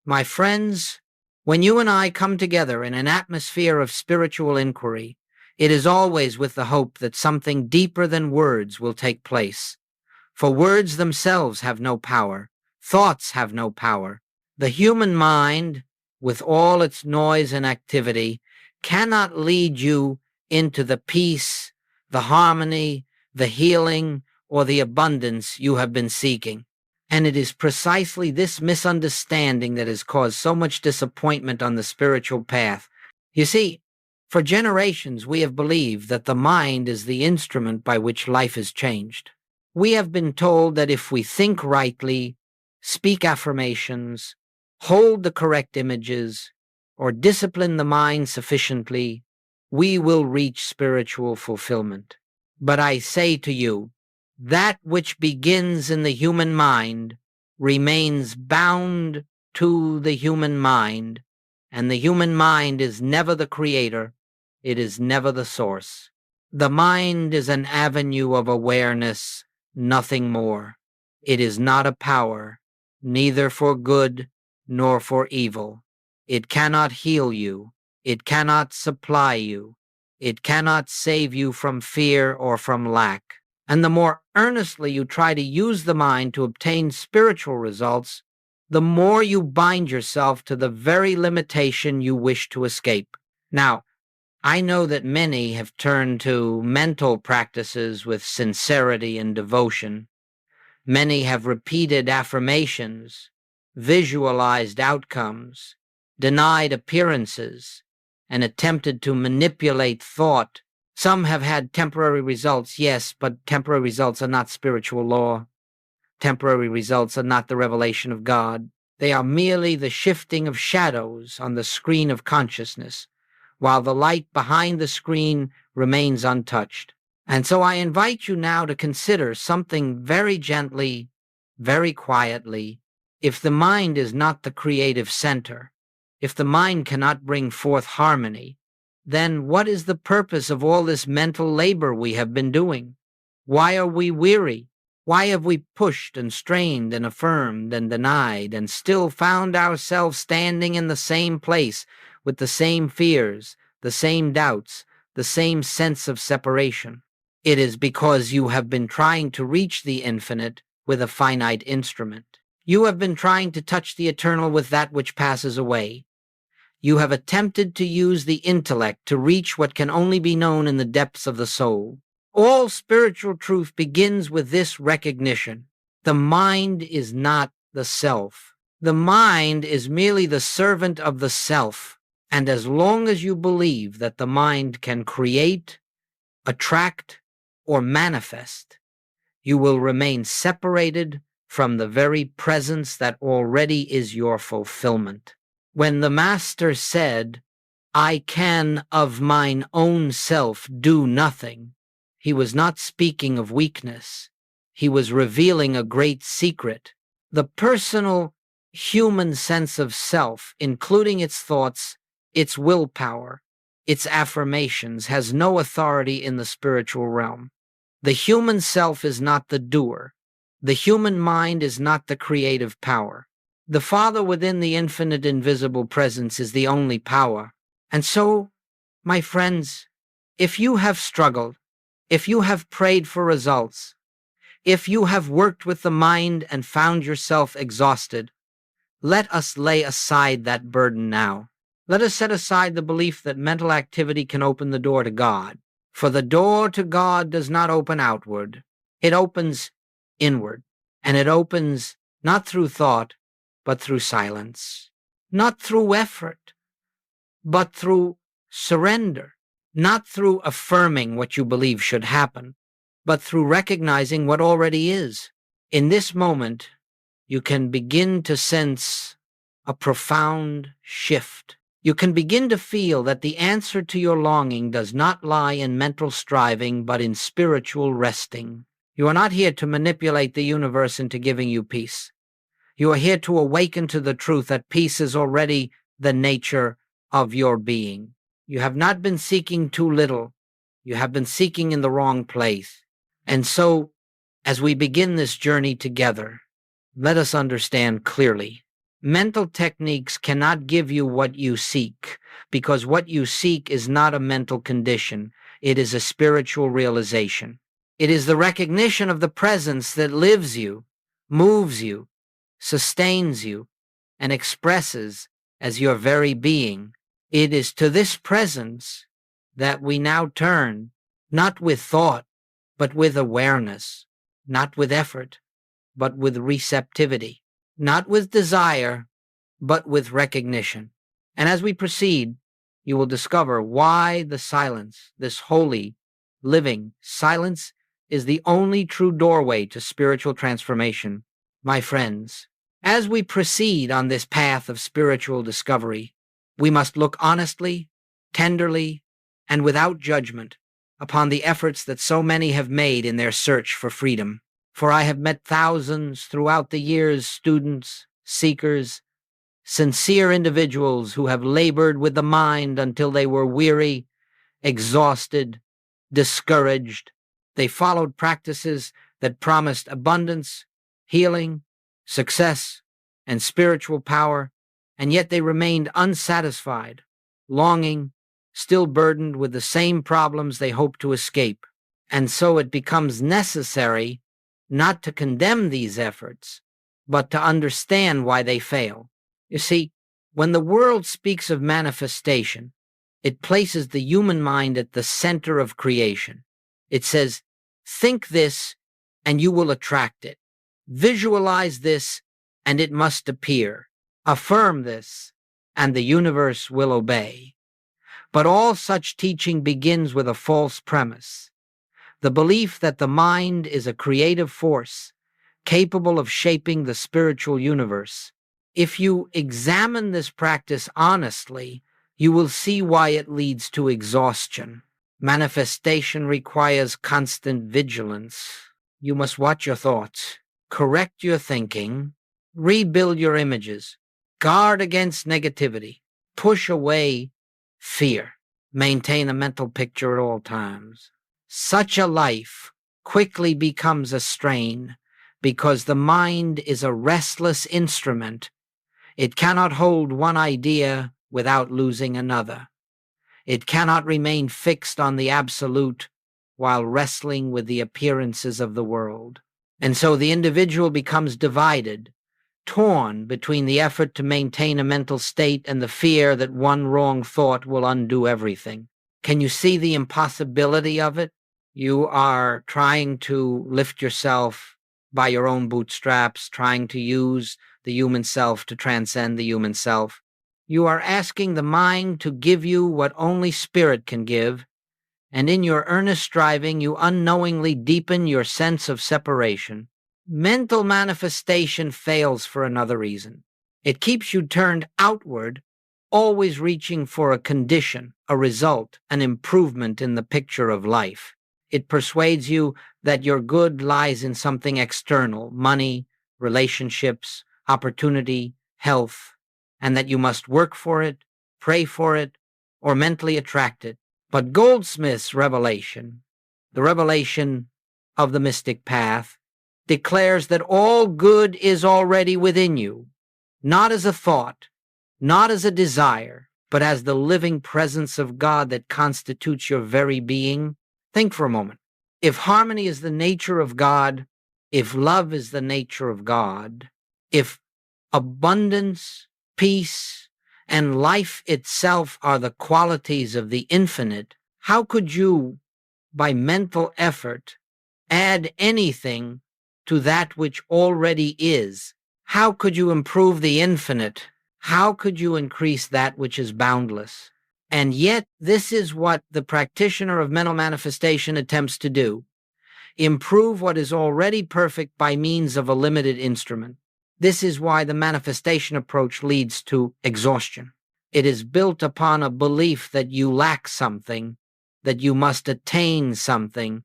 My friends, when you and I come together in an atmosphere of spiritual inquiry, it is always with the hope that something deeper than words will take place. For words themselves have no power. Thoughts have no power. The human mind, with all its noise and activity, cannot lead you into the peace, the harmony, the healing, or the abundance you have been seeking. And it is precisely this misunderstanding that has caused so much disappointment on the spiritual path. You see, for generations we have believed that the mind is the instrument by which life is changed. We have been told that if we think rightly, speak affirmations, hold the correct images, or discipline the mind sufficiently, we will reach spiritual fulfillment. But I say to you, that which begins in the human mind remains bound to the human mind, and the human mind is never the creator, it is never the source. The mind is an avenue of awareness, nothing more. It is not a power, neither for good nor for evil. It cannot heal you. It cannot supply you. It cannot save you from fear or from lack. And the more earnestly you try to use the mind to obtain spiritual results, the more you bind yourself to the very limitation you wish to escape. Now, I know that many have turned to mental practices with sincerity and devotion. Many have repeated affirmations, visualized outcomes, denied appearances, and attempted to manipulate thought. Some have had temporary results, yes, but temporary results are not spiritual law. Temporary results are not the revelation of God. They are merely the shifting of shadows on the screen of consciousness, while the light behind the screen remains untouched. And so I invite you now to consider something very gently, very quietly. If the mind is not the creative center, if the mind cannot bring forth harmony, then what is the purpose of all this mental labor we have been doing? Why are we weary? Why have we pushed and strained and affirmed and denied and still found ourselves standing in the same place with the same fears, the same doubts, the same sense of separation? It is because you have been trying to reach the infinite with a finite instrument. You have been trying to touch the eternal with that which passes away. You have attempted to use the intellect to reach what can only be known in the depths of the soul. All spiritual truth begins with this recognition. The mind is not the self. The mind is merely the servant of the self. And as long as you believe that the mind can create, attract, or manifest, you will remain separated from the very presence that already is your fulfillment. When the Master said, "I can of mine own self do nothing," he was not speaking of weakness. He was revealing a great secret. The personal, human sense of self, including its thoughts, its willpower, its affirmations, has no authority in the spiritual realm. The human self is not the doer. The human mind is not the creative power. The Father within the infinite invisible presence is the only power. And so, my friends, if you have struggled, if you have prayed for results, if you have worked with the mind and found yourself exhausted, let us lay aside that burden now. Let us set aside the belief that mental activity can open the door to God. For the door to God does not open outward. It opens inward, and it opens not through thought, but through silence. Not through effort, but through surrender. Not through affirming what you believe should happen, but through recognizing what already is. In this moment, you can begin to sense a profound shift. You can begin to feel that the answer to your longing does not lie in mental striving, but in spiritual resting. You are not here to manipulate the universe into giving you peace. You are here to awaken to the truth that peace is already the nature of your being. You have not been seeking too little. You have been seeking in the wrong place. And so, as we begin this journey together, let us understand clearly Mental techniques cannot give you what you seek, because what you seek is not a mental condition. It is a spiritual realization. It is the recognition of the presence that lives you, moves you, sustains you, and expresses as your very being. It is to this presence that we now turn, not with thought, but with awareness, not with effort, but with receptivity, not with desire, but with recognition. And as we proceed, you will discover why the silence, this holy, living silence, is the only true doorway to spiritual transformation. My friends, as we proceed on this path of spiritual discovery, we must look honestly, tenderly, and without judgment upon the efforts that so many have made in their search for freedom. For I have met thousands throughout the years, students, seekers, sincere individuals who have labored with the mind until they were weary, exhausted, discouraged. They followed practices that promised abundance, healing, success, and spiritual power, and yet they remained unsatisfied, longing, still burdened with the same problems they hoped to escape. And so it becomes necessary not to condemn these efforts, but to understand why they fail. You see, when the world speaks of manifestation, it places the human mind at the center of creation. It says, think this and you will attract it. Visualize this and it must appear. Affirm this and the universe will obey. But all such teaching begins with a false premise: the belief that the mind is a creative force capable of shaping the spiritual universe. If you examine this practice honestly, you will see why it leads to exhaustion. Manifestation requires constant vigilance. You must watch your thoughts, correct your thinking, rebuild your images, guard against negativity, push away fear, maintain a mental picture at all times. Such a life quickly becomes a strain because the mind is a restless instrument. It cannot hold one idea without losing another. It cannot remain fixed on the absolute while wrestling with the appearances of the world. And so the individual becomes divided, torn between the effort to maintain a mental state and the fear that one wrong thought will undo everything. Can you see the impossibility of it? You are trying to lift yourself by your own bootstraps, trying to use the human self to transcend the human self. You are asking the mind to give you what only spirit can give, and in your earnest striving, you unknowingly deepen your sense of separation. Mental manifestation fails for another reason. It keeps you turned outward, always reaching for a condition, a result, an improvement in the picture of life. It persuades you that your good lies in something external: money, relationships, opportunity, health, and that you must work for it, pray for it, or mentally attract it. But Goldsmith's revelation, the revelation of the mystic path, declares that all good is already within you, not as a thought, not as a desire, but as the living presence of God that constitutes your very being. Think for a moment. If harmony is the nature of God, if love is the nature of God, if abundance, peace, and life itself are the qualities of the infinite, how could you, by mental effort, add anything to that which already is? How could you improve the infinite? How could you increase that which is boundless? And yet, this is what the practitioner of mental manifestation attempts to do: improve what is already perfect by means of a limited instrument. This is why the manifestation approach leads to exhaustion. It is built upon a belief that you lack something, that you must attain something,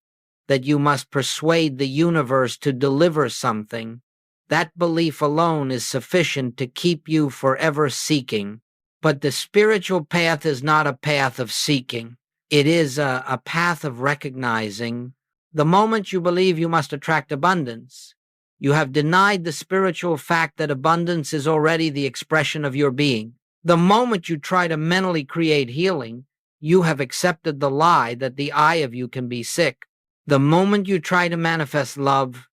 that you must persuade the universe to deliver something. That belief alone is sufficient to keep you forever seeking. But the spiritual path is not a path of seeking. It is a path of recognizing. The moment you believe you must attract abundance, You have denied the spiritual fact that abundance is already the expression of your being. The moment you try to mentally create healing, you have accepted the lie that the eye of you can be sick. The moment you try to manifest love,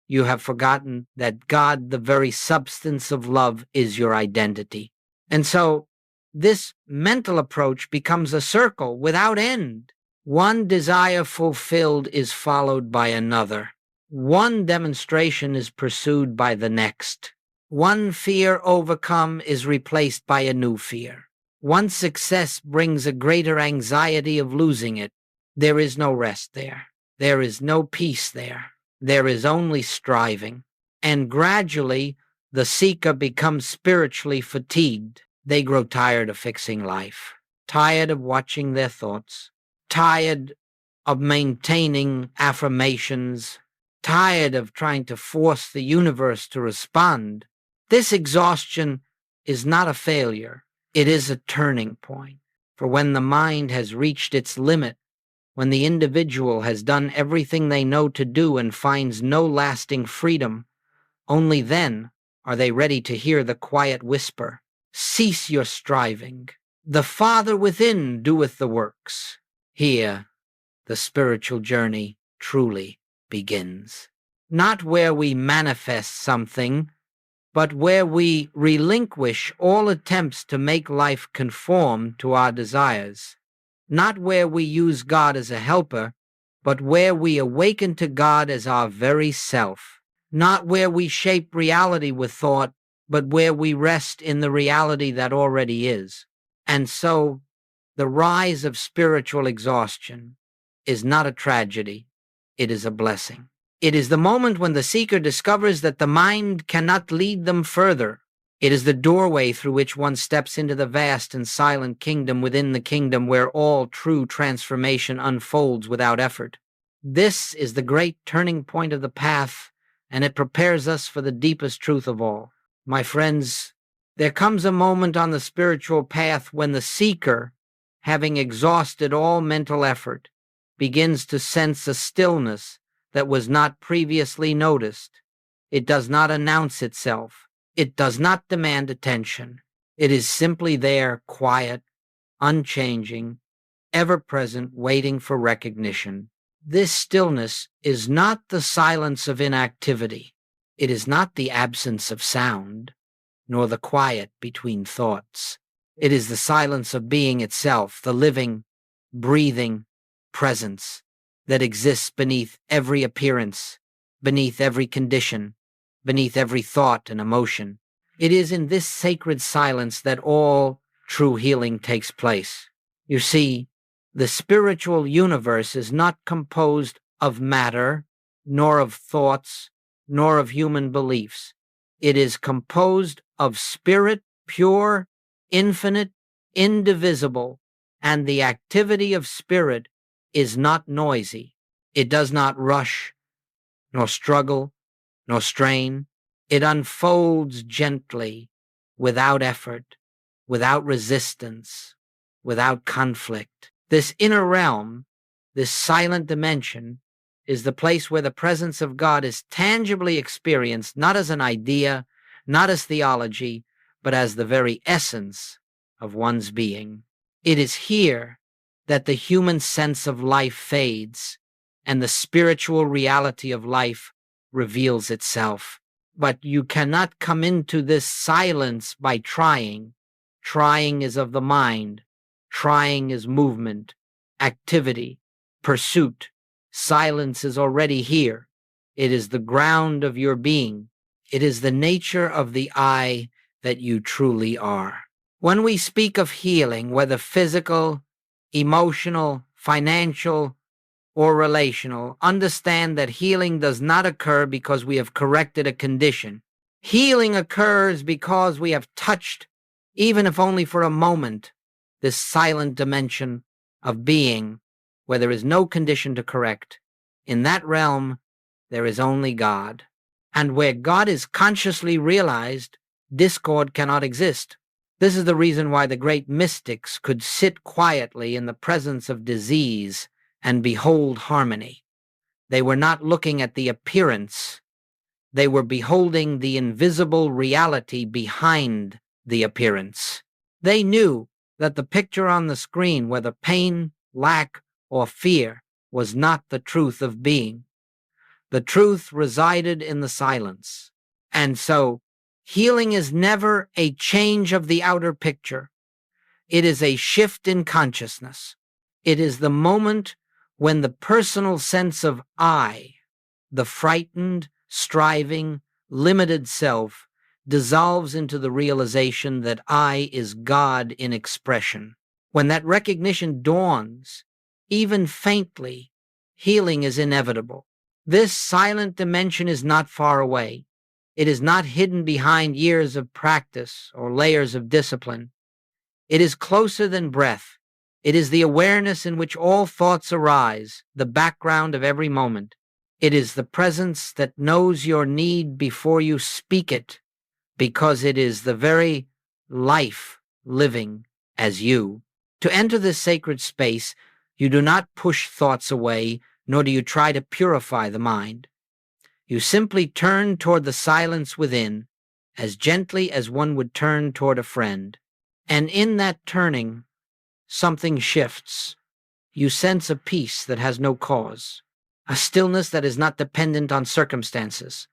you have forgotten that God, the very substance of love, is your identity. And so this mental approach becomes a circle without end. One desire fulfilled is followed by another. One demonstration is pursued by the next. One fear overcome is replaced by a new fear. One success brings a greater anxiety of losing it. There is no rest there. There is no peace there. There is only striving. And gradually, the seeker becomes spiritually fatigued. They grow tired of fixing life, tired of watching their thoughts, tired of maintaining affirmations, tired of trying to force the universe to respond. This exhaustion is not a failure. It is a turning point. For when the mind has reached its limit, when the individual has done everything they know to do and finds no lasting freedom, only then are they ready to hear the quiet whisper, "Cease your striving. The Father within doeth the works." Here, the spiritual journey truly begins. Not where we manifest something, but where we relinquish all attempts to make life conform to our desires. Not where we use God as a helper, but where we awaken to God as our very self. Not where we shape reality with thought, but where we rest in the reality that already is. And so, the rise of spiritual exhaustion is not a tragedy, it is a blessing. It is the moment when the seeker discovers that the mind cannot lead them further. It is the doorway through which one steps into the vast and silent kingdom within the kingdom where all true transformation unfolds without effort. This is the great turning point of the path, and it prepares us for the deepest truth of all. My friends, there comes a moment on the spiritual path when the seeker, having exhausted all mental effort, begins to sense a stillness that was not previously noticed. It does not announce itself. It does not demand attention. It is simply there, quiet, unchanging, ever-present, waiting for recognition. This stillness is not the silence of inactivity. It is not the absence of sound, nor the quiet between thoughts. It is the silence of being itself, the living, breathing presence that exists beneath every appearance, beneath every condition, beneath every thought and emotion. It is in this sacred silence that all true healing takes place. You see, the spiritual universe is not composed of matter, nor of thoughts, nor of human beliefs. It is composed of spirit, pure, infinite, indivisible, and the activity of spirit is not noisy. It does not rush, nor struggle, nor strain. It unfolds gently, without effort, without resistance, without conflict. This inner realm, this silent dimension, is the place where the presence of God is tangibly experienced, not as an idea, not as theology, but as the very essence of one's being. It is here that the human sense of life fades and the spiritual reality of life reveals itself. But you cannot come into this silence by trying. Trying is of the mind. Trying is movement, activity, pursuit. Silence is already here. It is the ground of your being. It is the nature of the I that you truly are. When we speak of healing, whether physical, emotional, financial, or relational, understand that healing does not occur because we have corrected a condition. Healing occurs because we have touched, even if only for a moment, this silent dimension of being where there is no condition to correct. In that realm, there is only God. And where God is consciously realized, discord cannot exist. This is the reason why the great mystics could sit quietly in the presence of disease and behold harmony. They were not looking at the appearance. They were beholding the invisible reality behind the appearance. They knew that the picture on the screen, whether pain, lack, or fear, was not the truth of being. The truth resided in the silence. And so, healing is never a change of the outer picture. It is a shift in consciousness. It is the moment when the personal sense of I, the frightened, striving, limited self, dissolves into the realization that I is God in expression. When that recognition dawns, even faintly, healing is inevitable. This silent dimension is not far away. It is not hidden behind years of practice or layers of discipline. It is closer than breath. It is the awareness in which all thoughts arise, the background of every moment. It is the presence that knows your need before you speak it, because it is the very life living as you. To enter this sacred space, you do not push thoughts away, nor do you try to purify the mind. You simply turn toward the silence within, as gently as one would turn toward a friend. And in that turning, something shifts. You sense a peace that has no cause, a stillness that is not dependent on circumstances,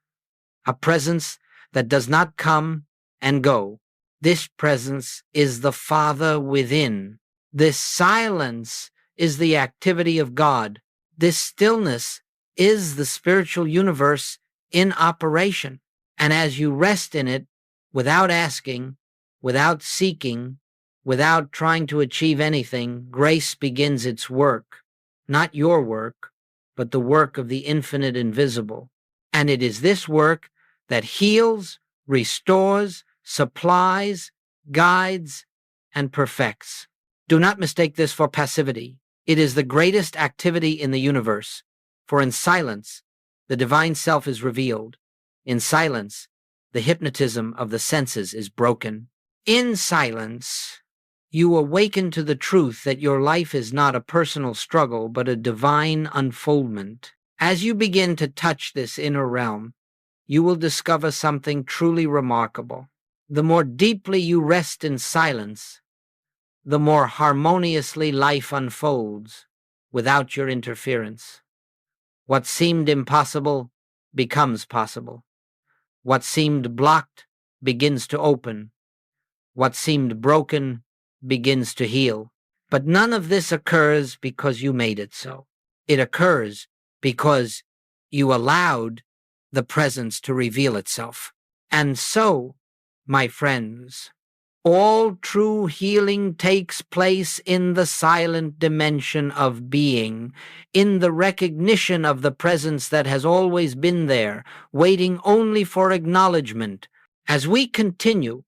a presence that does not come and go. This presence is the Father within. This silence is the activity of God. This stillness is the spiritual universe in operation. And as you rest in it, without asking, without seeking, without trying to achieve anything, grace begins its work. Not your work, but the work of the infinite invisible. And it is this work that heals, restores, supplies, guides, and perfects. Do not mistake this for passivity. It is the greatest activity in the universe, for in silence, the divine self is revealed. In silence, the hypnotism of the senses is broken. In silence, you awaken to the truth that your life is not a personal struggle, but a divine unfoldment. As you begin to touch this inner realm, you will discover something truly remarkable. The more deeply you rest in silence, the more harmoniously life unfolds without your interference. What seemed impossible becomes possible. What seemed blocked begins to open. What seemed broken begins to heal. But none of this occurs because you made it so. It occurs because you allowed the presence to reveal itself. And so, my friends, all true healing takes place in the silent dimension of being, in the recognition of the presence that has always been there, waiting only for acknowledgement. As we continue,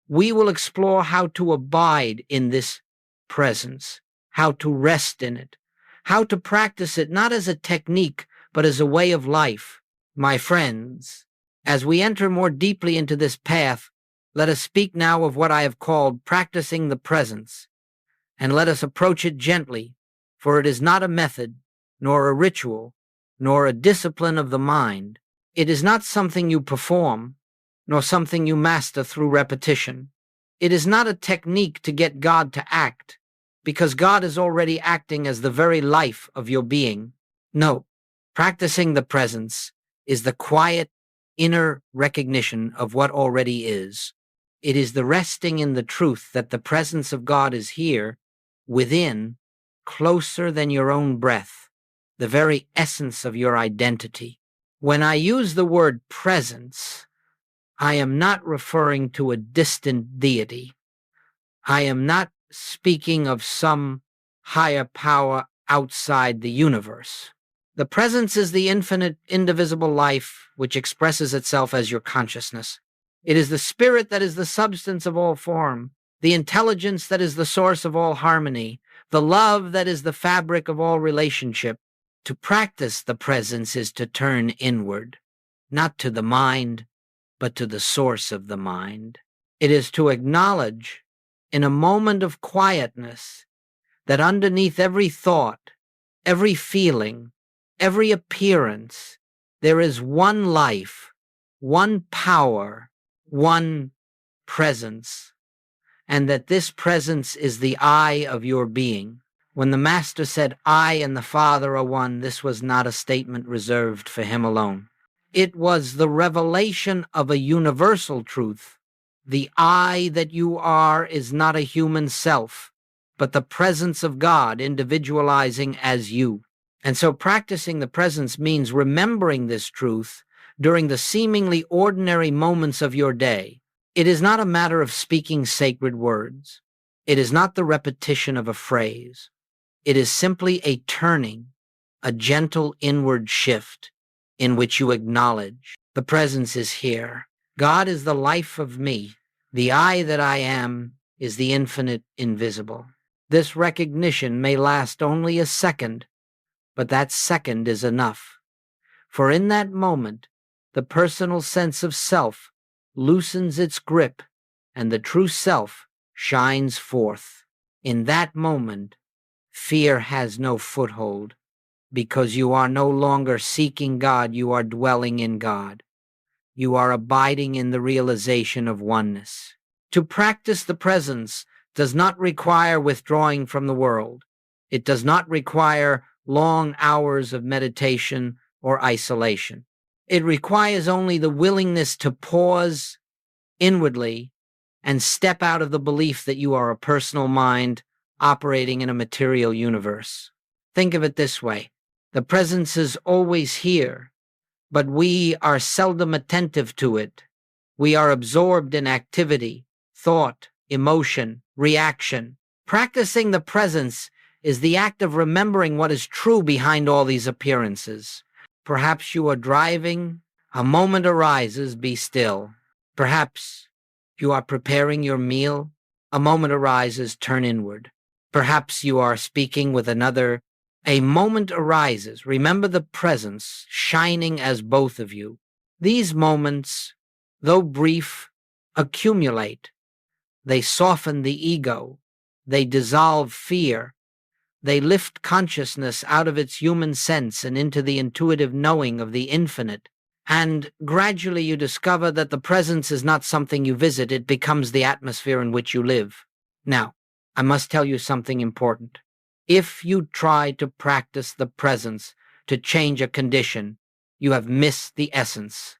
we will explore how to abide in this presence, how to rest in it, how to practice it not as a technique, but as a way of life. My friends, as we enter more deeply into this path, let us speak now of what I have called practicing the presence, and let us approach it gently, for it is not a method, nor a ritual, nor a discipline of the mind. It is not something you perform, nor something you master through repetition. It is not a technique to get God to act, because God is already acting as the very life of your being. No, practicing the presence is the quiet, inner recognition of what already is. It is the resting in the truth that the presence of God is here, within, closer than your own breath, the very essence of your identity. When I use the word presence, I am not referring to a distant deity. I am not speaking of some higher power outside the universe. The presence is the infinite, indivisible life which expresses itself as your consciousness. It is the spirit that is the substance of all form, the intelligence that is the source of all harmony, the love that is the fabric of all relationship. To practice the presence is to turn inward, not to the mind, but to the source of the mind. It is to acknowledge, in a moment of quietness, that underneath every thought, every feeling, every appearance, there is one life, one power, one presence, and that this presence is the I of your being. When the Master said, I and the Father are one, this was not a statement reserved for him alone. It was the revelation of a universal truth. The I that you are is not a human self, but the presence of God individualizing as you. And so practicing the presence means remembering this truth during the seemingly ordinary moments of your day. It is not a matter of speaking sacred words. It is not the repetition of a phrase. It is simply a turning, a gentle inward shift in which you acknowledge the presence is here. God is the life of me. The I that I am is the infinite invisible. This recognition may last only a second, but that second is enough. For in that moment, the personal sense of self loosens its grip, and the true self shines forth. In that moment, fear has no foothold, because you are no longer seeking God, you are dwelling in God. You are abiding in the realization of oneness. To practice the presence does not require withdrawing from the world. It does not require long hours of meditation or isolation. It requires only the willingness to pause inwardly and step out of the belief that you are a personal mind operating in a material universe. Think of it this way. The presence is always here, but we are seldom attentive to it. We are absorbed in activity, thought, emotion, reaction. Practicing the presence is the act of remembering what is true behind all these appearances. Perhaps you are driving, a moment arises, be still. Perhaps you are preparing your meal, a moment arises, turn inward. Perhaps you are speaking with another, a moment arises, remember the presence shining as both of you. These moments, though brief, accumulate. They soften the ego. They dissolve fear. They lift consciousness out of its human sense and into the intuitive knowing of the infinite. And gradually you discover that the presence is not something you visit, it becomes the atmosphere in which you live. Now, I must tell you something important. If you try to practice the presence to change a condition, you have missed the essence.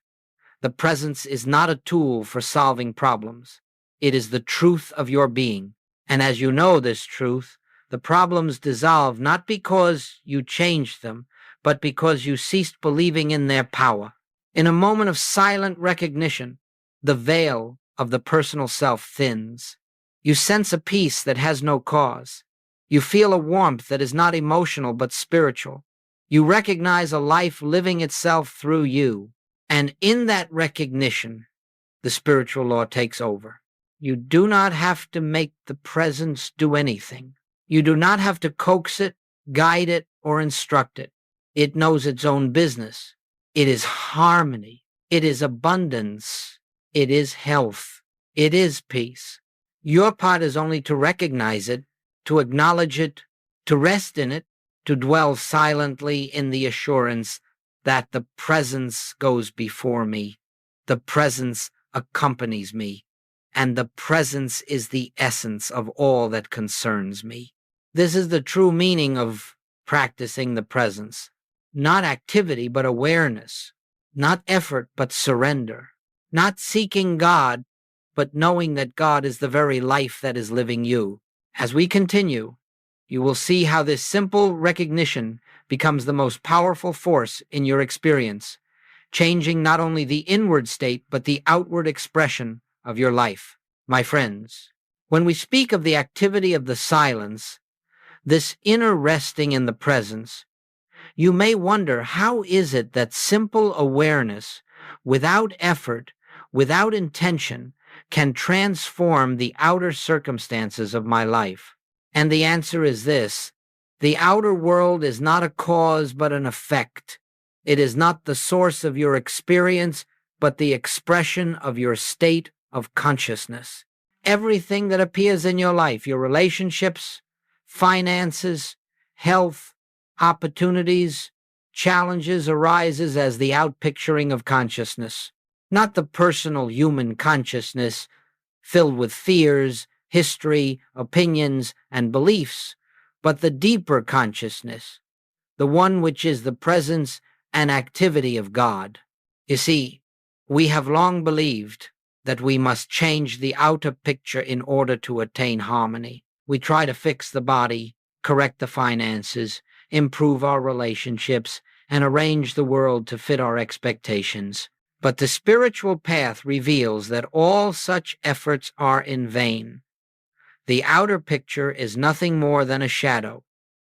The presence is not a tool for solving problems. It is the truth of your being. And as you know this truth, the problems dissolve not because you changed them, but because you ceased believing in their power. In a moment of silent recognition, the veil of the personal self thins. You sense a peace that has no cause. You feel a warmth that is not emotional but spiritual. You recognize a life living itself through you. And in that recognition, the spiritual law takes over. You do not have to make the presence do anything. You do not have to coax it, guide it, or instruct it. It knows its own business. It is harmony. It is abundance. It is health. It is peace. Your part is only to recognize it, to acknowledge it, to rest in it, to dwell silently in the assurance that the presence goes before me. The presence accompanies me. And the presence is the essence of all that concerns me. This is the true meaning of practicing the presence. Not activity, but awareness. Not effort, but surrender. Not seeking God, but knowing that God is the very life that is living you. As we continue, you will see how this simple recognition becomes the most powerful force in your experience, changing not only the inward state, but the outward expression of your life. My friends, when we speak of the activity of the silence, this inner resting in the presence, you may wonder, how is it that simple awareness, without effort, without intention, can transform the outer circumstances of my life? And the answer is this: the outer world is not a cause but an effect. It is not the source of your experience, but the expression of your state of consciousness. Everything that appears in your life, your relationships, finances, health, opportunities, challenges, arises as the outpicturing of consciousness. not the personal human consciousness filled with fears, history, opinions, and beliefs, but the deeper consciousness, the one which is the presence and activity of God. You see, we have long believed that we must change the outer picture in order to attain harmony. We try to fix the body, correct the finances, improve our relationships, and arrange the world to fit our expectations. But the spiritual path reveals that all such efforts are in vain. The outer picture is nothing more than a shadow.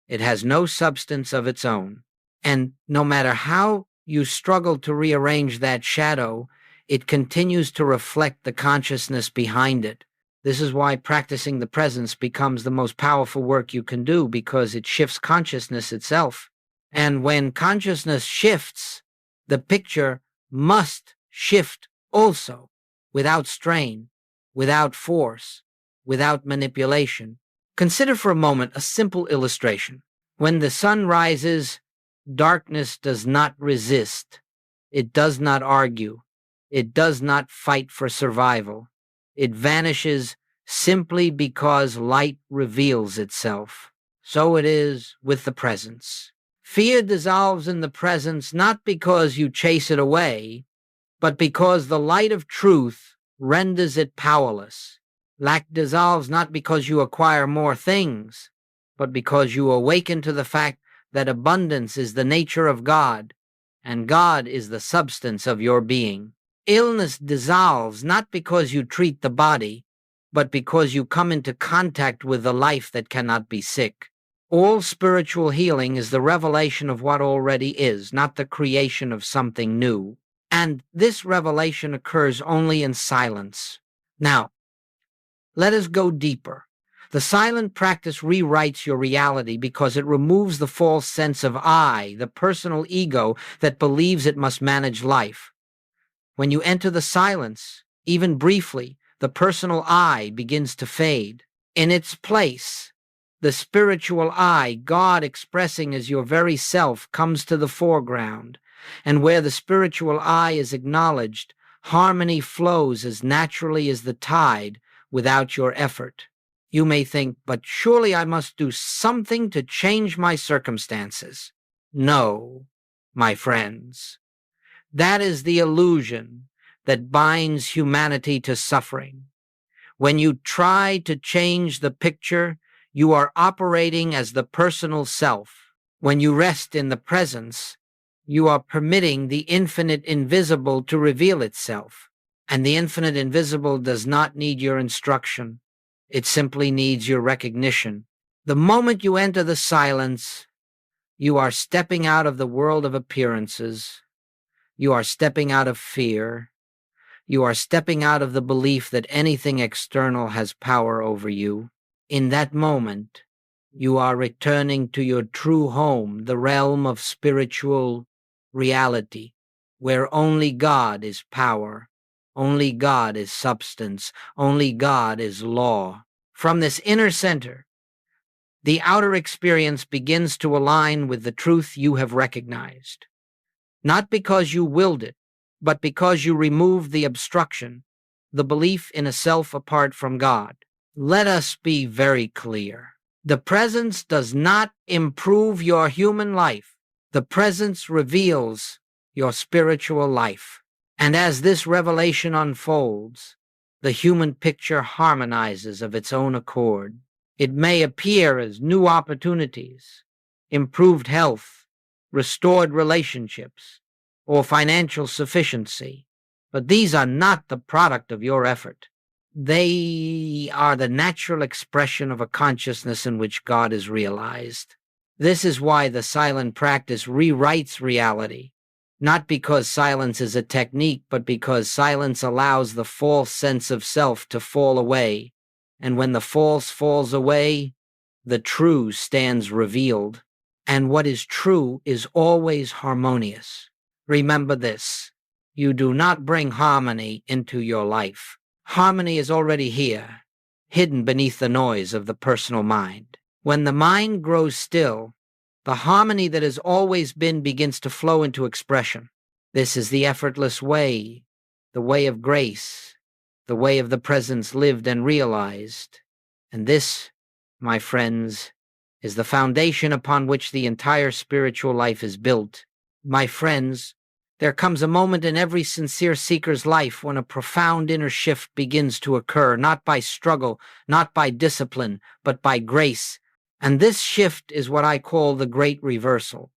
It has no substance of its own. And no matter how you struggle to rearrange that shadow, it continues to reflect the consciousness behind it. This is why practicing the presence becomes the most powerful work you can do, because it shifts consciousness itself. And when consciousness shifts, the picture must shift also, without strain, without force, without manipulation. Consider for a moment a simple illustration. When the sun rises, darkness does not resist. It does not argue. It does not fight for survival. It vanishes simply because light reveals itself. So it is with the presence. Fear dissolves in the presence not because you chase it away, but because the light of truth renders it powerless. Lack dissolves not because you acquire more things, but because you awaken to the fact that abundance is the nature of God, and God is the substance of your being. Illness dissolves not because you treat the body, but because you come into contact with the life that cannot be sick. All spiritual healing is the revelation of what already is, not the creation of something new. And this revelation occurs only in silence. Now, let us go deeper. The silent practice rewrites your reality because it removes the false sense of I, the personal ego that believes it must manage life. When you enter the silence, even briefly, the personal I begins to fade. In its place, the spiritual I, God expressing as your very self, comes to the foreground. And where the spiritual I is acknowledged, harmony flows as naturally as the tide without your effort. You may think, but surely I must do something to change my circumstances. No, my friends. That is the illusion that binds humanity to suffering. When you try to change the picture, you are operating as the personal self. When you rest in the presence, you are permitting the infinite invisible to reveal itself. And the infinite invisible does not need your instruction. It simply needs your recognition. The moment you enter the silence, you are stepping out of the world of appearances. You are stepping out of fear. You are stepping out of the belief that anything external has power over you. In that moment, you are returning to your true home, the realm of spiritual reality, where only God is power, only God is substance, only God is law. From this inner center, the outer experience begins to align with the truth you have recognized. Not because you willed it, but because you removed the obstruction, the belief in a self apart from God. Let us be very clear. The presence does not improve your human life. The presence reveals your spiritual life. And as this revelation unfolds, the human picture harmonizes of its own accord. It may appear as new opportunities, improved health, restored relationships, or financial sufficiency, but these are not the product of your effort. They are the natural expression of a consciousness in which God is realized. This is why the silent practice rewrites reality, not because silence is a technique, but because silence allows the false sense of self to fall away. And when the false falls away, the true stands revealed. And what is true is always harmonious. Remember this: you do not bring harmony into your life. Harmony is already here, hidden beneath the noise of the personal mind. When the mind grows still, the harmony that has always been begins to flow into expression. This is the effortless way the way of grace, the way of the presence lived and realized. And this, my friends, is the foundation upon which the entire spiritual life is built. My friends, there comes a moment in every sincere seeker's life when a profound inner shift begins to occur, not by struggle, not by discipline, but by grace. And this shift is what I call the great reversal,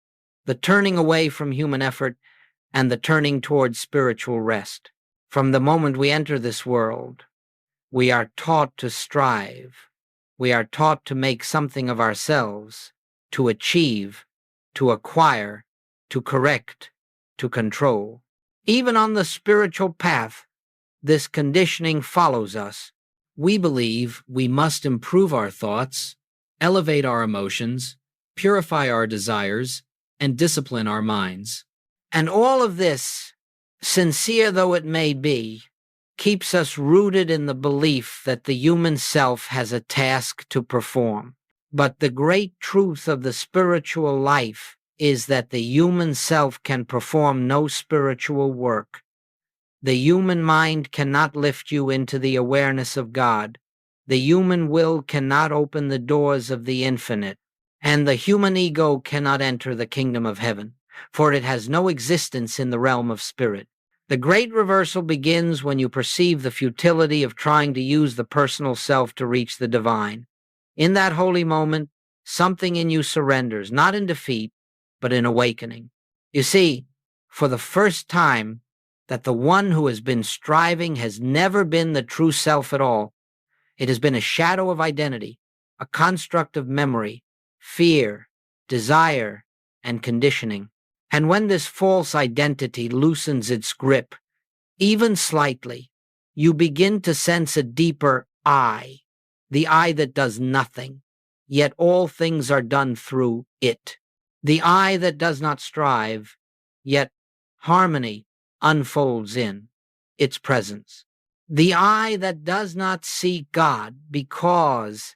the turning away from human effort and the turning towards spiritual rest. From the moment we enter this world, we are taught to strive. We are taught to make something of ourselves, to achieve, to acquire, to correct, to control. Even on the spiritual path, this conditioning follows us. We believe we must improve our thoughts, elevate our emotions, purify our desires, and discipline our minds. And all of this, sincere though it may be, keeps us rooted in the belief that the human self has a task to perform. But the great truth of the spiritual life is that the human self can perform no spiritual work. The human mind cannot lift you into the awareness of God. The human will cannot open the doors of the infinite. And the human ego cannot enter the kingdom of heaven, for it has no existence in the realm of spirit. The great reversal begins when you perceive the futility of trying to use the personal self to reach the divine. In that holy moment, something in you surrenders, not in defeat, but in awakening. You see, for the first time, that the one who has been striving has never been the true self at all. It has been a shadow of identity, a construct of memory, fear, desire, and conditioning. And when this false identity loosens its grip, even slightly, you begin to sense a deeper I, the I that does nothing, yet all things are done through it. The I that does not strive, yet harmony unfolds in its presence. The I that does not seek God because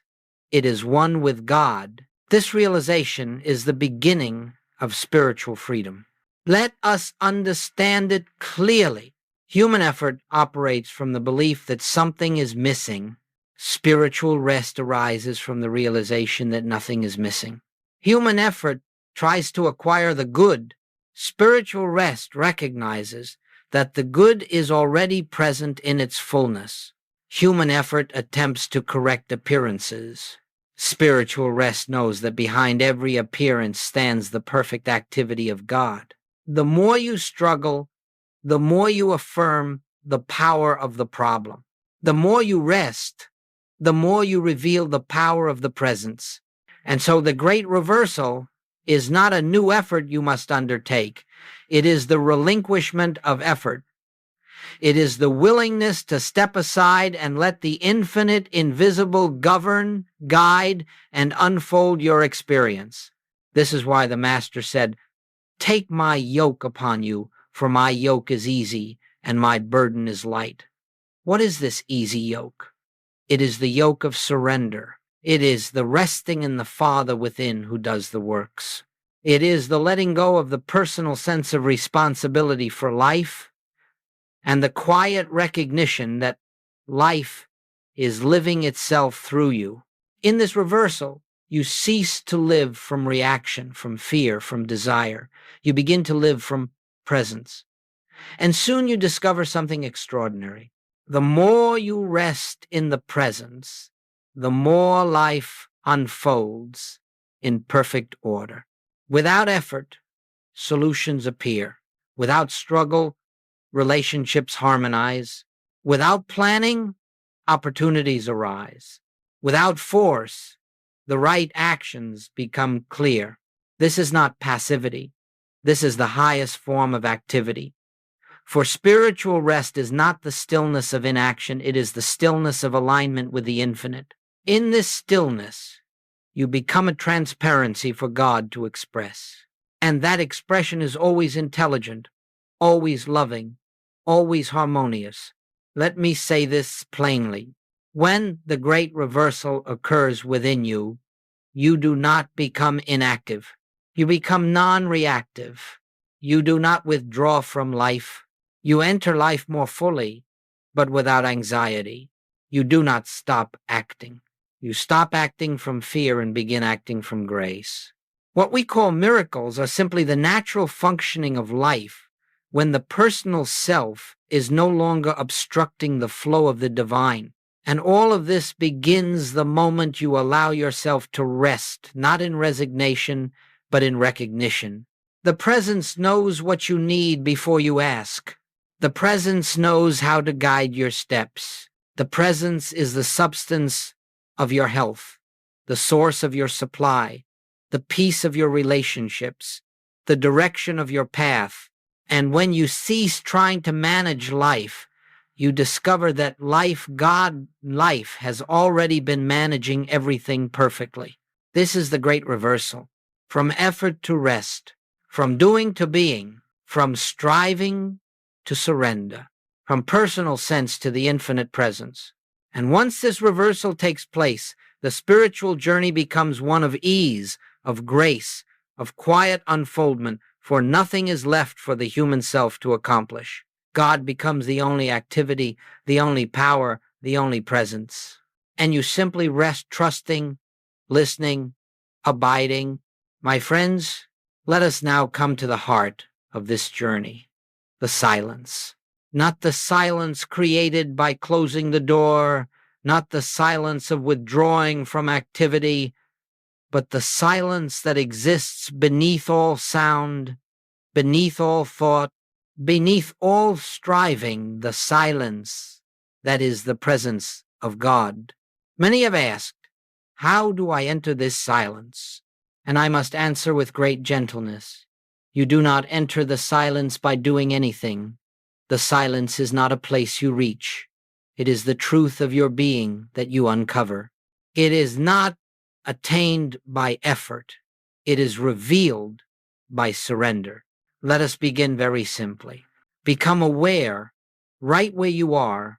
it is one with God. This realization is the beginning of spiritual freedom. Let us understand it clearly. Human effort operates from the belief that something is missing. Spiritual rest arises from the realization that nothing is missing. Human effort tries to acquire the good. Spiritual rest recognizes that the good is already present in its fullness. Human effort attempts to correct appearances. Spiritual rest knows that behind every appearance stands the perfect activity of God. The more you struggle, the more you affirm the power of the problem. The more you rest, the more you reveal the power of the presence. And so the great reversal is not a new effort you must undertake. It is the relinquishment of effort. It is the willingness to step aside and let the infinite, invisible govern, guide, and unfold your experience. This is why the Master said, "Take my yoke upon you, for my yoke is easy and my burden is light." What is this easy yoke? It is the yoke of surrender. It is the resting in the Father within who does the works. It is the letting go of the personal sense of responsibility for life and the quiet recognition that life is living itself through you. In this reversal, you cease to live from reaction, from fear, from desire. You begin to live from presence. And soon you discover something extraordinary. The more you rest in the presence, the more life unfolds in perfect order. Without effort, solutions appear. Without struggle, relationships harmonize. Without planning, opportunities arise. Without force, the right actions become clear. This is not passivity. This is the highest form of activity. For spiritual rest is not the stillness of inaction, it is the stillness of alignment with the infinite. In this stillness, you become a transparency for God to express. And that expression is always intelligent, always loving, always harmonious. Let me say this plainly. When the great reversal occurs within you, you do not become inactive. You become non-reactive. You do not withdraw from life. You enter life more fully, but without anxiety. You do not stop acting. You stop acting from fear and begin acting from grace. What we call miracles are simply the natural functioning of life when the personal self is no longer obstructing the flow of the divine. And all of this begins the moment you allow yourself to rest, not in resignation, but in recognition. The presence knows what you need before you ask. The presence knows how to guide your steps. The presence is the substance of your health, the source of your supply, the peace of your relationships, the direction of your path. And when you cease trying to manage life, you discover that God life has already been managing everything perfectly. This is the great reversal. From effort to rest, from doing to being, from striving to surrender, from personal sense to the infinite presence. And once this reversal takes place, the spiritual journey becomes one of ease, of grace, of quiet unfoldment, for nothing is left for the human self to accomplish. God becomes the only activity, the only power, the only presence. And you simply rest trusting, listening, abiding. My friends, let us now come to the heart of this journey, the silence. Not the silence created by closing the door, not the silence of withdrawing from activity, but the silence that exists beneath all sound, beneath all thought, beneath all striving, the silence that is the presence of God. Many have asked, how do I enter this silence? And I must answer with great gentleness. You do not enter the silence by doing anything. The silence is not a place you reach. It is the truth of your being that you uncover. It is not attained by effort. It is revealed by surrender. Let us begin very simply. Become aware, right where you are,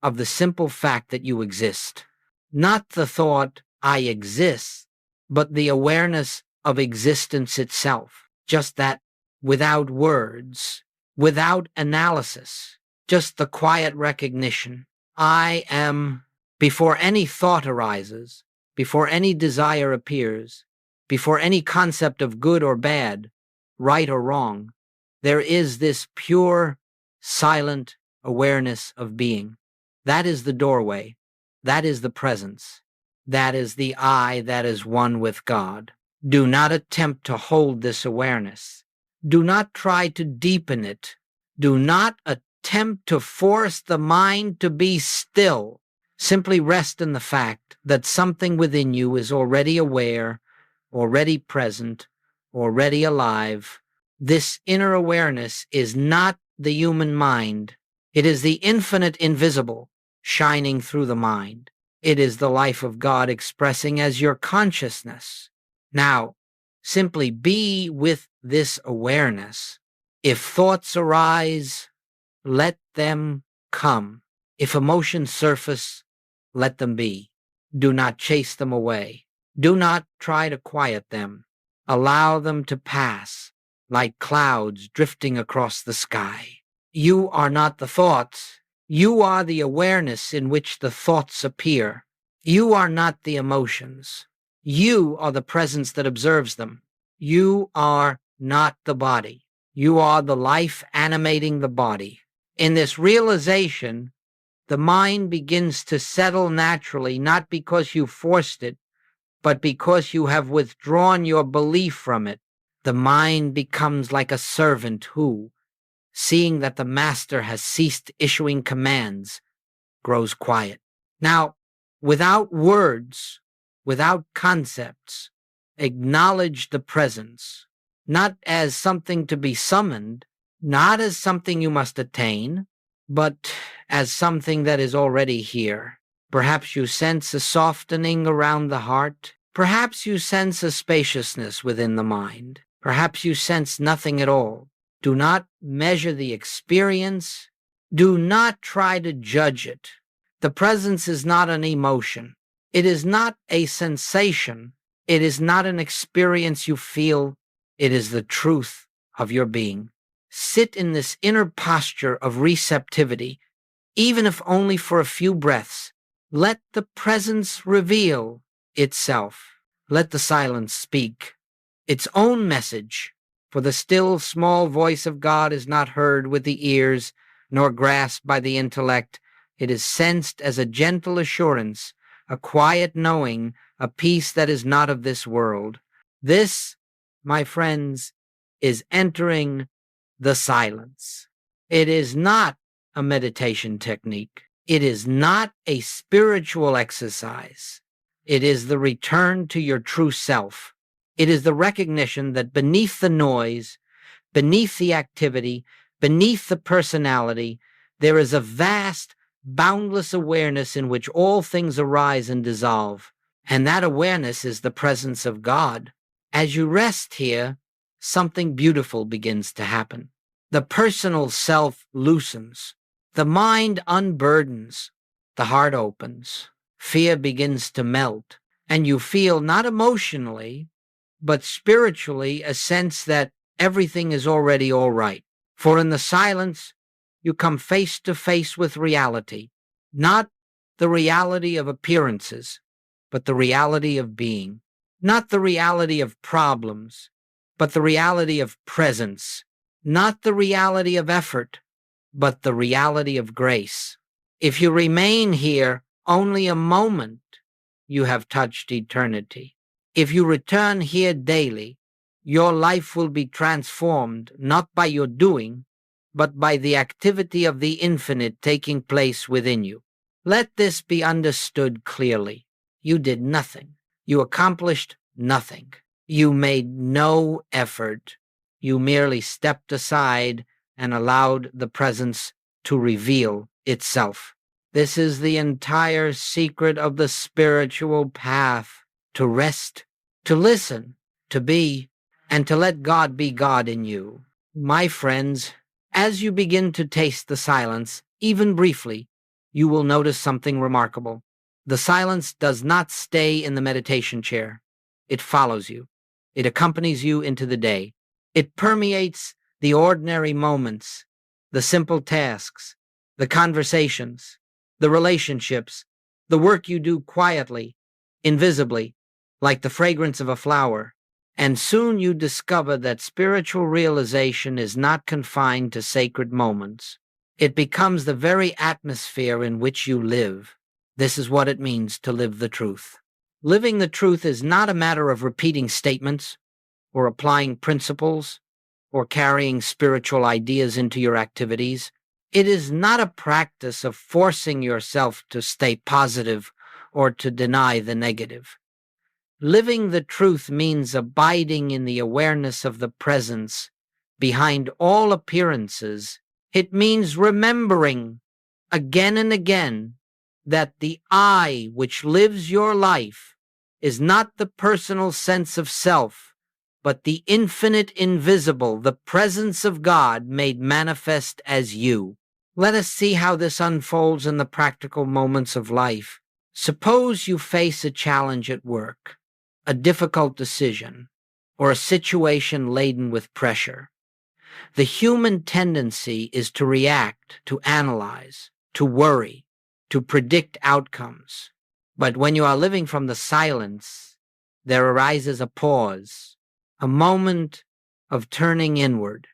of the simple fact that you exist. Not the thought, I exist, but the awareness of existence itself. Just that, without words, without analysis, just the quiet recognition. I am, before any thought arises, before any desire appears, before any concept of good or bad, right or wrong, there is this pure, silent awareness of being. That is the doorway. That is the presence. That is the I that is one with God. Do not attempt to hold this awareness. Do not try to deepen it. Do not attempt to force the mind to be still. Simply rest in the fact that something within you is already aware, already present, already alive. This inner awareness is not the human mind. It is the infinite invisible shining through the mind. It is the life of God expressing as your consciousness. Now, simply be with this awareness. If thoughts arise, let them come. If emotions surface, let them be. Do not chase them away. Do not try to quiet them. Allow them to pass like clouds drifting across the sky. You are not the thoughts. You are the awareness in which the thoughts appear. You are not the emotions. You are the presence that observes them. You are not the body. You are the life animating the body. In this realization, the mind begins to settle naturally, not because you forced it, but because you have withdrawn your belief from it. The mind becomes like a servant who, seeing that the master has ceased issuing commands, grows quiet. Now, without words, without concepts, acknowledge the presence, not as something to be summoned, not as something you must attain, but as something that is already here. Perhaps you sense a softening around the heart. Perhaps you sense a spaciousness within the mind. Perhaps you sense nothing at all. Do not measure the experience. Do not try to judge it. The presence is not an emotion. It is not a sensation. It is not an experience you feel. It is the truth of your being. Sit in this inner posture of receptivity, even if only for a few breaths. Let the presence reveal itself. Let the silence speak its own message, for the still small voice of God is not heard with the ears, nor grasped by the intellect. It is sensed as a gentle assurance, a quiet knowing, a peace that is not of this world. This, my friends, is entering the silence. It is not a meditation technique. It is not a spiritual exercise. It is the return to your true self. It is the recognition that beneath the noise, beneath the activity, beneath the personality, there is a vast, boundless awareness in which all things arise and dissolve. And that awareness is the presence of God. As you rest here, something beautiful begins to happen. The personal self loosens. The mind unburdens. The heart opens. Fear begins to melt. And you feel, not emotionally, but spiritually, a sense that everything is already all right. For in the silence, you come face to face with reality, not the reality of appearances, but the reality of being, not the reality of problems, but the reality of presence, not the reality of effort, but the reality of grace. If you remain here only a moment, you have touched eternity. If you return here daily, your life will be transformed not by your doing, but by the activity of the infinite taking place within you. Let this be understood clearly. You did nothing. You accomplished nothing. You made no effort. You merely stepped aside and allowed the presence to reveal itself. This is the entire secret of the spiritual path: to rest, to listen, to be, and to let God be God in you. My friends, as you begin to taste the silence, even briefly, you will notice something remarkable. The silence does not stay in the meditation chair. It follows you. It accompanies you into the day. It permeates the ordinary moments, the simple tasks, the conversations, the relationships, the work you do quietly, invisibly, like the fragrance of a flower. And soon you discover that spiritual realization is not confined to sacred moments. It becomes the very atmosphere in which you live. This is what it means to live the truth. Living the truth is not a matter of repeating statements or applying principles or carrying spiritual ideas into your activities. It is not a practice of forcing yourself to stay positive or to deny the negative. Living the truth means abiding in the awareness of the presence behind all appearances. It means remembering again and again that the I which lives your life is not the personal sense of self, but the infinite invisible, the presence of God made manifest as you. Let us see how this unfolds in the practical moments of life. Suppose you face a challenge at work, a difficult decision, or a situation laden with pressure. The human tendency is to react, to analyze, to worry, to predict outcomes. But when you are living from the silence, there arises a pause, a moment of turning inward,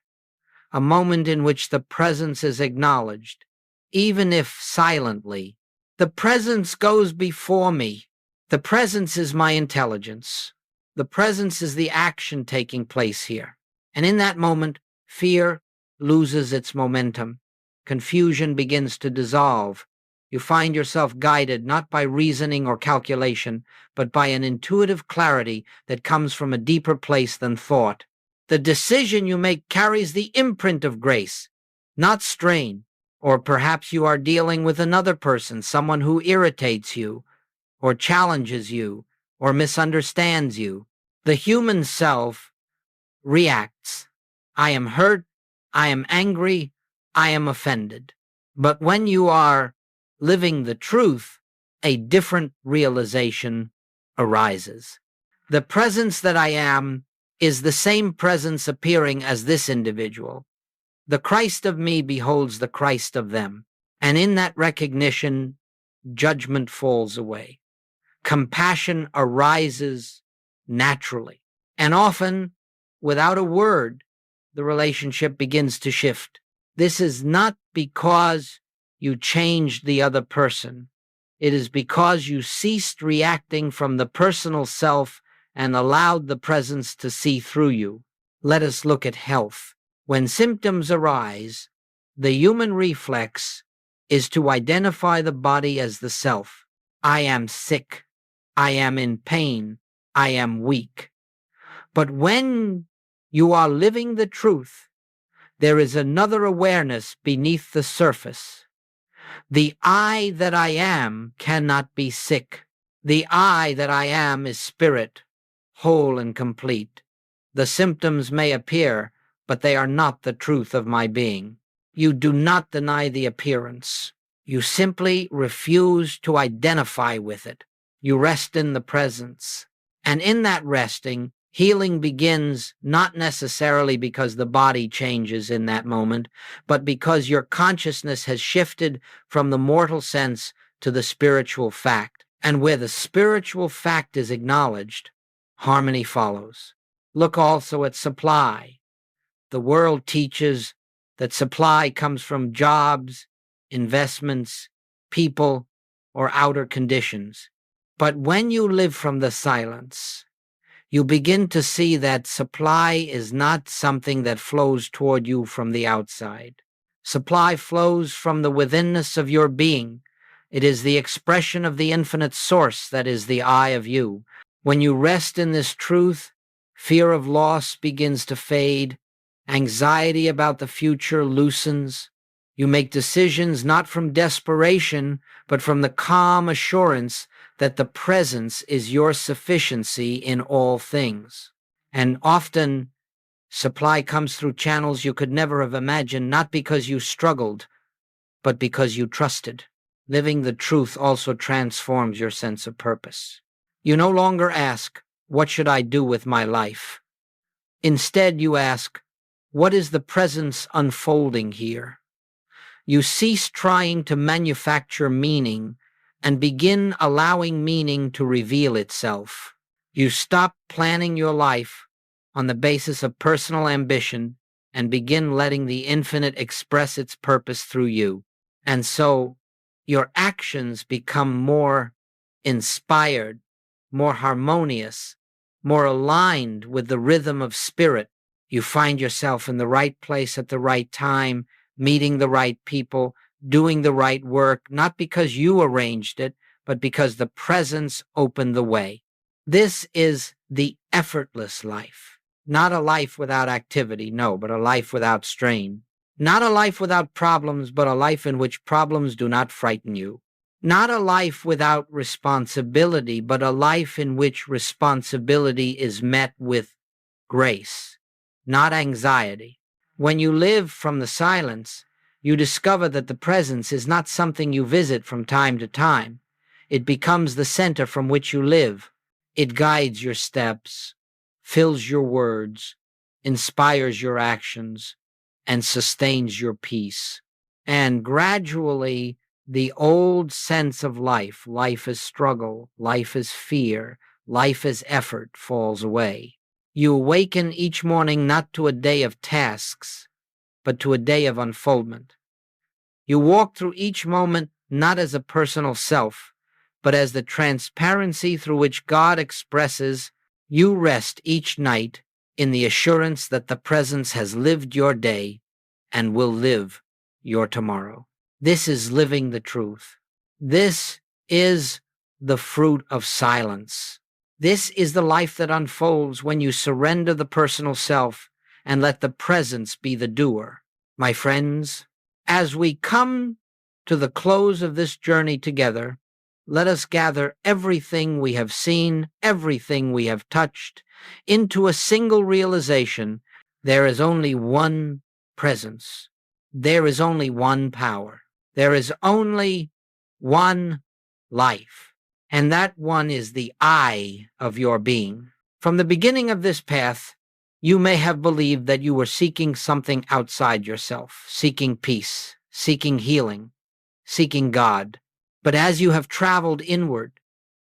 a moment in which the presence is acknowledged, even if silently. The presence goes before me. The presence is my intelligence. The presence is the action taking place here. And in that moment, fear loses its momentum. Confusion begins to dissolve. You find yourself guided not by reasoning or calculation, but by an intuitive clarity that comes from a deeper place than thought. The decision you make carries the imprint of grace, not strain. Or perhaps you are dealing with another person, someone who irritates you, or challenges you, or misunderstands you. The human self reacts. I am hurt, I am angry, I am offended. But when you are living the truth, a different realization arises. The presence that I am is the same presence appearing as this individual. The Christ of me beholds the Christ of them. And in that recognition, judgment falls away. Compassion arises naturally. And often, without a word, the relationship begins to shift. This is not because you changed the other person. It is because you ceased reacting from the personal self and allowed the presence to see through you. Let us look at health. When symptoms arise, the human reflex is to identify the body as the self. I am sick. I am in pain. I am weak. But when you are living the truth, there is another awareness beneath the surface. The I that I am cannot be sick. The I that I am is spirit, whole and complete. The symptoms may appear, but they are not the truth of my being. You do not deny the appearance. You simply refuse to identify with it. You rest in the presence. And in that resting, healing begins not necessarily because the body changes in that moment, but because your consciousness has shifted from the mortal sense to the spiritual fact. And where the spiritual fact is acknowledged, harmony follows. Look also at supply. The world teaches that supply comes from jobs, investments, people, or outer conditions. But when you live from the silence, you begin to see that supply is not something that flows toward you from the outside. Supply flows from the withinness of your being. It is the expression of the infinite source that is the I of you. When you rest in this truth, fear of loss begins to fade. Anxiety about the future loosens. You make decisions not from desperation, but from the calm assurance that the presence is your sufficiency in all things. And often, supply comes through channels you could never have imagined, not because you struggled, but because you trusted. Living the truth also transforms your sense of purpose. You no longer ask, what should I do with my life? Instead, you ask, what is the presence unfolding here? You cease trying to manufacture meaning and begin allowing meaning to reveal itself. You stop planning your life on the basis of personal ambition and begin letting the infinite express its purpose through you. And so your actions become more inspired, more harmonious, more aligned with the rhythm of spirit. You find yourself in the right place at the right time, meeting the right people, doing the right work, not because you arranged it, but because the presence opened the way. This is the effortless life. Not a life without activity, no, but a life without strain. Not a life without problems, but a life in which problems do not frighten you. Not a life without responsibility, but a life in which responsibility is met with grace, not anxiety. When you live from the silence, you discover that the presence is not something you visit from time to time. It becomes the center from which you live. It guides your steps, fills your words, inspires your actions, and sustains your peace. And gradually, the old sense of life as struggle, life as fear, life as effort, falls away. You awaken each morning not to a day of tasks, but to a day of unfoldment. You walk through each moment not as a personal self, but as the transparency through which God expresses. You rest each night in the assurance that the presence has lived your day and will live your tomorrow. This is living the truth. This is the fruit of silence. This is the life that unfolds when you surrender the personal self and let the presence be the doer. My friends, as we come to the close of this journey together, let us gather everything we have seen, everything we have touched, into a single realization. There is only one presence. There is only one power. There is only one life. And that one is the I of your being. From the beginning of this path, You may have believed that you were seeking something outside yourself, seeking peace, seeking healing, seeking God. But as you have traveled inward,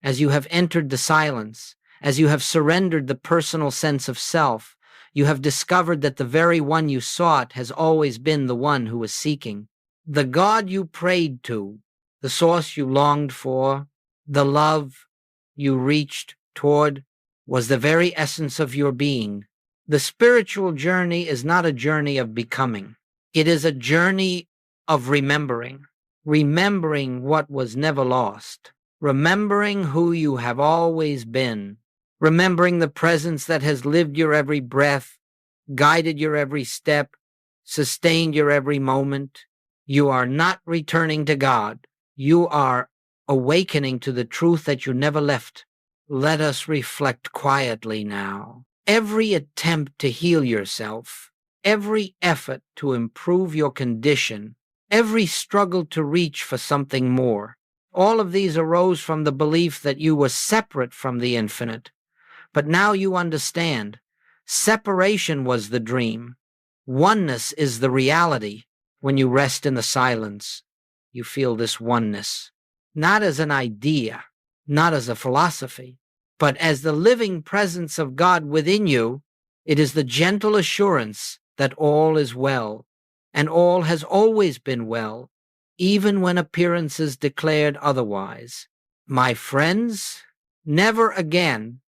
as you have entered the silence, as you have surrendered the personal sense of self, you have discovered that the very one you sought has always been the one who was seeking. The God you prayed to, the source you longed for, the love you reached toward, was the very essence of your being. The spiritual journey is not a journey of becoming. It is a journey of remembering what was never lost, remembering who you have always been, remembering the presence that has lived your every breath, guided your every step, sustained your every moment. You are not returning to God. You are awakening to the truth that you never left. Let us reflect quietly now. Every attempt to heal yourself, every effort to improve your condition, every struggle to reach for something more, all of these arose from the belief that you were separate from the infinite. But now you understand. Separation was the dream. Oneness is the reality. When you rest in the silence, you feel this oneness, not as an idea, not as a philosophy, but as the living presence of God within you. It is the gentle assurance that all is well, and all has always been well, even when appearances declared otherwise. My friends, never again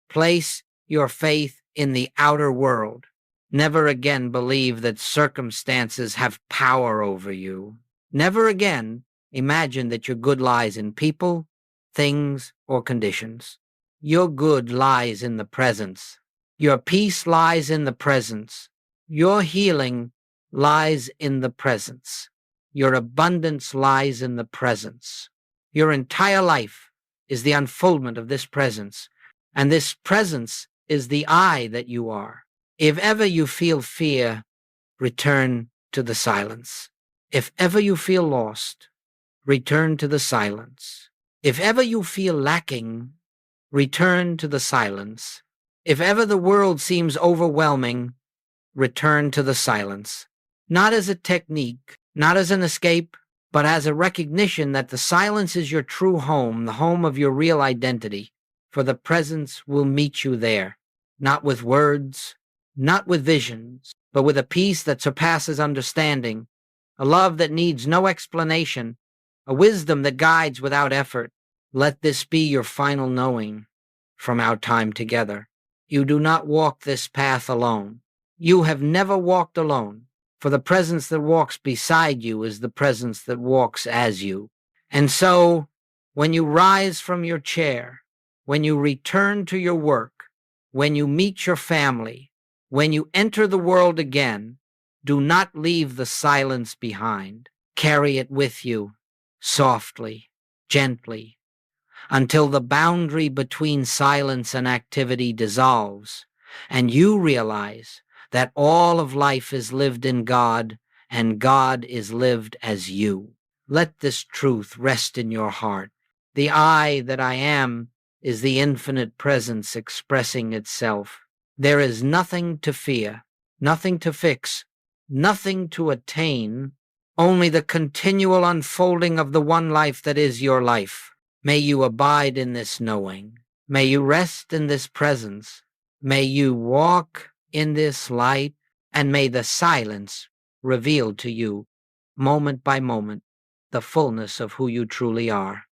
place your faith in the outer world. Never again believe that circumstances have power over you. Never again imagine that your good lies in people, things, or conditions. Your good lies in the presence. Your peace lies in the presence. Your healing lies in the presence. Your abundance lies in the presence. Your entire life is the unfoldment of this presence, and this presence is the I that you are. If ever you feel fear, return to the silence. If ever you feel lost, return to the silence. If ever you feel lacking, return to the silence. If ever the world seems overwhelming, return to the silence. Not as a technique, not as an escape, but as a recognition that the silence is your true home, the home of your real identity, for the presence will meet you there, not with words, not with visions, but with a peace that surpasses understanding, a love that needs no explanation, a wisdom that guides without effort. Let this be your final knowing from our time together. You do not walk this path alone. You have never walked alone, for the presence that walks beside you is the presence that walks as you. And so, when you rise from your chair, when you return to your work, when you meet your family, when you enter the world again, do not leave the silence behind. Carry it with you, softly, gently, until the boundary between silence and activity dissolves, and you realize that all of life is lived in God, and God is lived as you. Let this truth rest in your heart. The I that I am is the infinite presence expressing itself. There is nothing to fear, nothing to fix, nothing to attain, only the continual unfolding of the one life that is your life. May you abide in this knowing. May you rest in this presence. May you walk in this light, and may the silence reveal to you, moment by moment, the fullness of who you truly are.